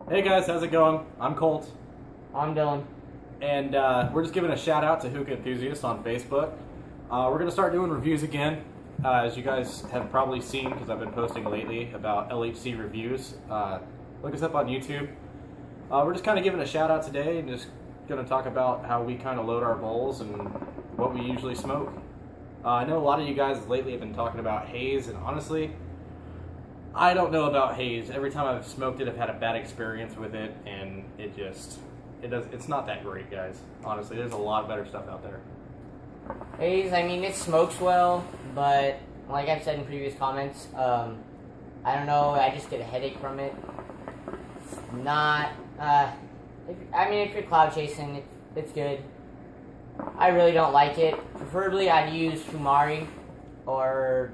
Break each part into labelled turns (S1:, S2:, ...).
S1: Hey guys, how's it going? I'm Colt,
S2: I'm Dylan.
S1: and we're just giving a shout out to Hookah Enthusiasts on Facebook. We're going to start doing reviews again, as you guys have probably seen because I've been posting lately about LHC reviews. Look us up on YouTube. We're just kind of giving a shout out today and just going to talk about how we kind of load our bowls and what we usually smoke. I know a lot of you guys lately have been talking about haze, and honestly, I don't know about haze. Every time I've smoked it, I've had a bad experience with it, and it's not that great, guys. Honestly, there's a lot better stuff out there.
S2: Haze, I mean, it smokes well, but like I've said in previous comments, I don't know, I just get a headache from it. It's not, if you're cloud chasing, it's good. I really don't like it. Preferably, I'd use Fumari or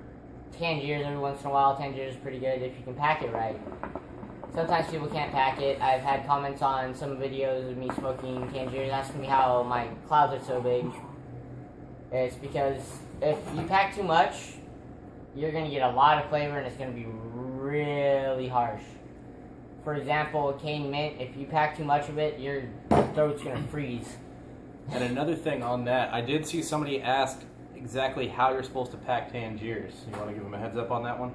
S2: Tangiers every once in a while. Tangiers is pretty good if you can pack it right. Sometimes people can't pack it. I've had comments on some videos of me smoking Tangiers asking me how my clouds are so big. It's because if you pack too much, you're going to get a lot of flavor and it's going to be really harsh. For example, cane mint, if you pack too much of it, your throat's going to freeze.
S1: And another thing on that, I did see somebody ask exactly how you're supposed to pack Tangiers. You want to give them a heads up on that one?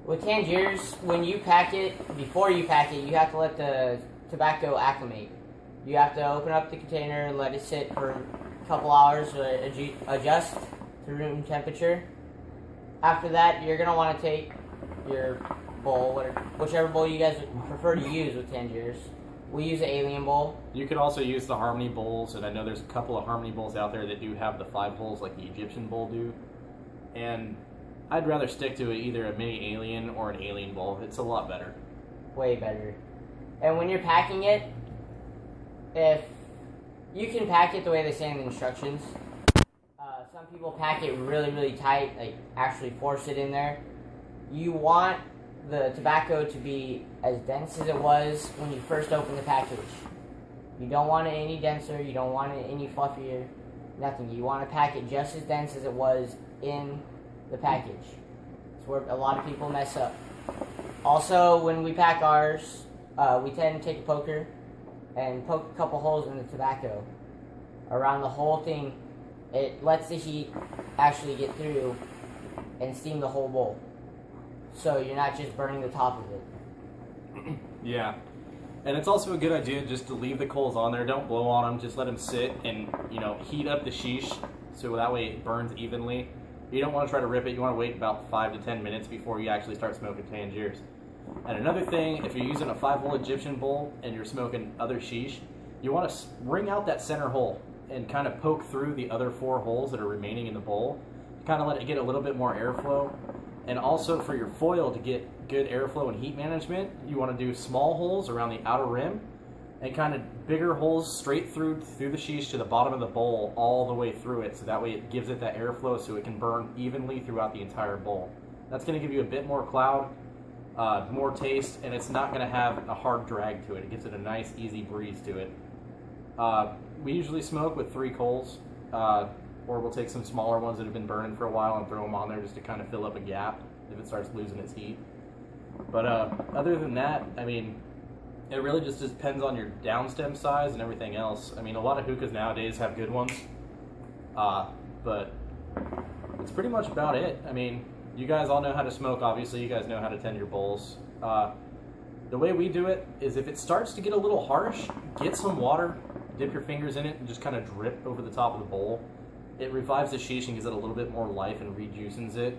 S2: With Tangiers, when you pack it, before you pack it, you have to let the tobacco acclimate. You have to open up the container and let it sit for a couple hours to adjust to room temperature. After that, you're going to want to take your bowl, whichever bowl you guys prefer to use with Tangiers. We use an Alien bowl.
S1: You could also use the Harmony bowls, and I know there's a couple of Harmony bowls out there that do have the 5 holes like the Egyptian bowl do. And I'd rather stick to either a mini Alien or an Alien bowl. It's a lot better.
S2: Way better. And when you're packing it, if you can pack it the way they say in the instructions. Some people pack it really, really tight, like actually force it in there. You want the tobacco to be as dense as it was when you first opened the package. You don't want it any denser, you don't want it any fluffier, nothing. You want to pack it just as dense as it was in the package. It's where a lot of people mess up. Also, when we pack ours, we tend to take a poker and poke a couple holes in the tobacco around the whole thing. It lets the heat actually get through and steam the whole bowl. So you're not just burning the top of it.
S1: Yeah. And it's also a good idea just to leave the coals on there. Don't blow on them. Just let them sit and, heat up the sheesh so that way it burns evenly. You don't want to try to rip it. You want to wait about 5 to 10 minutes before you actually start smoking Tangiers. And another thing, if you're using a 5-hole Egyptian bowl and you're smoking other sheesh, you want to wring out that center hole and kind of poke through the other 4 holes that are remaining in the bowl. Kind of let it get a little bit more airflow. And also for your foil to get good airflow and heat management, you want to do small holes around the outer rim and kind of bigger holes straight through the sheesh to the bottom of the bowl all the way through it, so that way it gives it that airflow so it can burn evenly throughout the entire bowl. That's going to give you a bit more cloud, more taste, and it's not going to have a hard drag to it. It gives it a nice easy breeze to it. We usually smoke with 3 coals. Or we'll take some smaller ones that have been burning for a while and throw them on there just to kind of fill up a gap if it starts losing its heat. But other than that, I mean, it really just depends on your downstem size and everything else. I mean, a lot of hookahs nowadays have good ones, but it's pretty much about it. I mean, you guys all know how to smoke, obviously. You guys know how to tend your bowls. The way we do it is if it starts to get a little harsh, get some water, dip your fingers in it, and just kind of drip over the top of the bowl. It revives the sheesh and gives it a little bit more life and rejuicens it.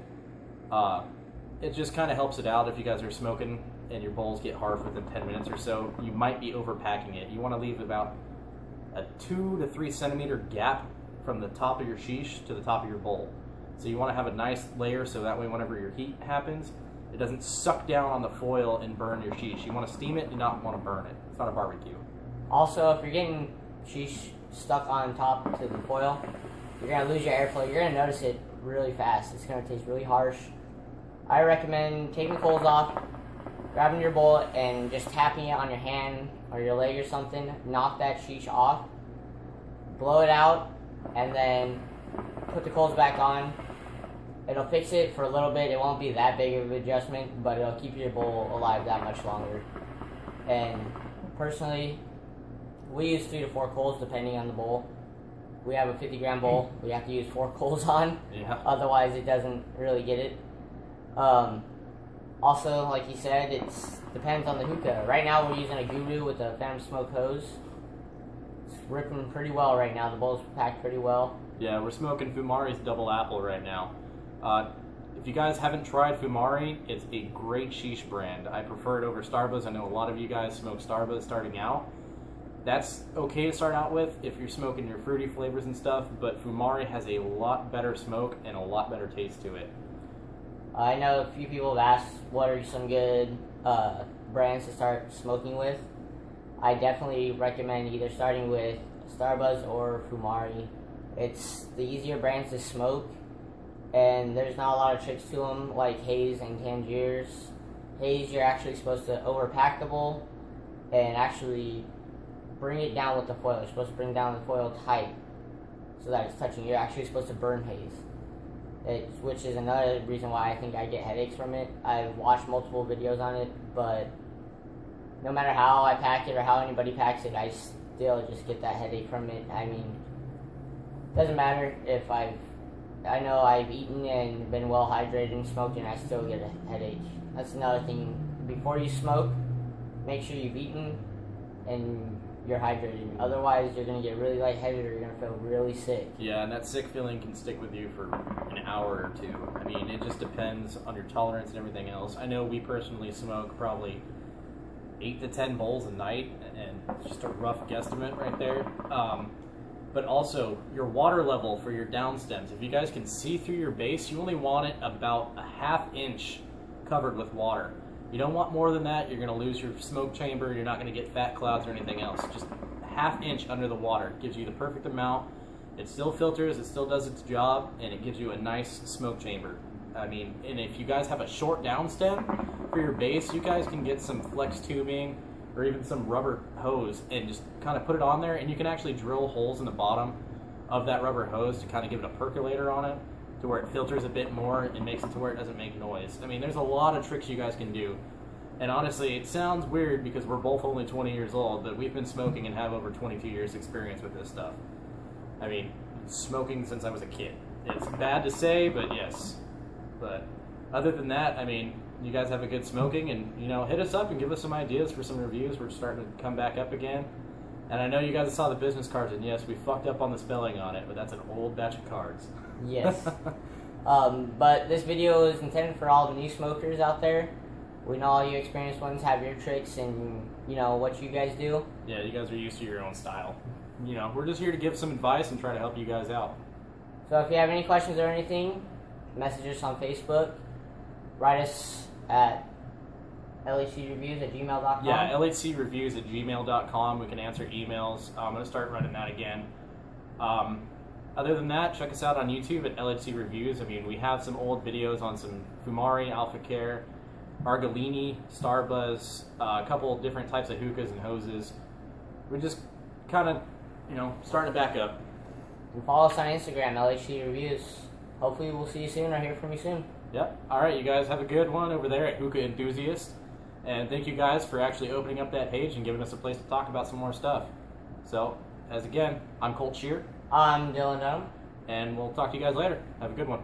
S1: It just kind of helps it out if you guys are smoking and your bowls get harsh within 10 minutes or so. You might be overpacking it. You want to leave about a 2 to 3 centimeter gap from the top of your sheesh to the top of your bowl. So you want to have a nice layer so that way whenever your heat happens, it doesn't suck down on the foil and burn your sheesh. You want to steam it, do not want to burn it. It's not a barbecue.
S2: Also, if you're getting sheesh stuck on top to the foil, you're going to lose your airflow. You're going to notice it really fast. It's going to taste really harsh. I recommend taking the coals off, grabbing your bowl, and just tapping it on your hand or your leg or something. Knock that sheesh off, blow it out, and then put the coals back on. It'll fix it for a little bit. It won't be that big of an adjustment, but it'll keep your bowl alive that much longer. And personally, we use 3 to 4 coals depending on the bowl. We have a 50-gram bowl. We have to use 4 coals on.
S1: Yeah.
S2: Otherwise, it doesn't really get it. Also, like you said, it depends on the hookah. Right now, we're using a Guru with a Phantom Smoke hose. It's ripping pretty well right now. The bowl's packed pretty well.
S1: Yeah, we're smoking Fumari's Double Apple right now. If you guys haven't tried Fumari, it's a great sheesh brand. I prefer it over Starbuzz. I know a lot of you guys smoke Starbuzz starting out. That's okay to start out with if you're smoking your fruity flavors and stuff, but Fumari has a lot better smoke and a lot better taste to it.
S2: I know a few people have asked what are some good brands to start smoking with. I definitely recommend either starting with Starbuzz or Fumari. It's the easier brands to smoke, and there's not a lot of tricks to them like Haze and Tangiers. Haze, you're actually supposed to overpack the bowl and actually bring it down with the foil. You're supposed to bring down the foil tight so that it's touching. You're actually supposed to burn Haze, which is another reason why I think I get headaches from it. I've watched multiple videos on it, but no matter how I pack it or how anybody packs it, I still just get that headache from it. I mean, doesn't matter if I know I've eaten and been well hydrated and smoked and I still get a headache. That's another thing. Before you smoke, make sure you've eaten and you're hydrated. Otherwise, you're going to get really lightheaded or you're going to feel really sick.
S1: Yeah, and that sick feeling can stick with you for an hour or two. I mean, it just depends on your tolerance and everything else. I know we personally smoke probably 8 to 10 bowls a night, and it's just a rough guesstimate right there. But also, your water level for your down stems. If you guys can see through your base, you only want it about a ½ inch covered with water. You don't want more than that. You're going to lose your smoke chamber. You're not going to get fat clouds or anything else. Just a ½ inch under the water gives you the perfect amount. It still filters, it still does its job, and it gives you a nice smoke chamber. I mean, and if you guys have a short down stem for your base, you guys can get some flex tubing or even some rubber hose and just kind of put it on there, and you can actually drill holes in the bottom of that rubber hose to kind of give it a percolator on it to where it filters a bit more and makes it to where it doesn't make noise. I mean, there's a lot of tricks you guys can do. And honestly, it sounds weird because we're both only 20 years old, but we've been smoking and have over 22 years experience with this stuff. I mean, smoking since I was a kid. It's bad to say, but yes. But other than that, I mean, you guys have a good smoking, and, you know, hit us up and give us some ideas for some reviews. We're starting to come back up again. And I know you guys saw the business cards, and yes, we fucked up on the spelling on it, but that's an old batch of cards.
S2: Yes. But this video is intended for all the new smokers out there. We know all you experienced ones have your tricks and, you know, what you guys do.
S1: Yeah, you guys are used to your own style. You know, we're just here to give some advice and try to help you guys out.
S2: So if you have any questions or anything, message us on Facebook. Write us at lhcreviews@gmail.com.
S1: Yeah, lhcreviews@gmail.com. We can answer emails. I'm going to start running that again. Other than that, check us out on YouTube at LHC Reviews. I mean, we have some old videos on some Fumari, Alpha Care, Argolini, Starbuzz, a couple of different types of hookahs and hoses. We're just kind of, you know, starting to back up.
S2: And follow us on Instagram, LHC Reviews. Hopefully we'll see you soon or hear from you soon.
S1: Yep. All right, you guys have a good one over there at Hookah Enthusiast. And thank you guys for actually opening up that page and giving us a place to talk about some more stuff. So, as again, I'm Colt Shear.
S2: I'm Dylan Dunham.
S1: And we'll talk to you guys later. Have a good one.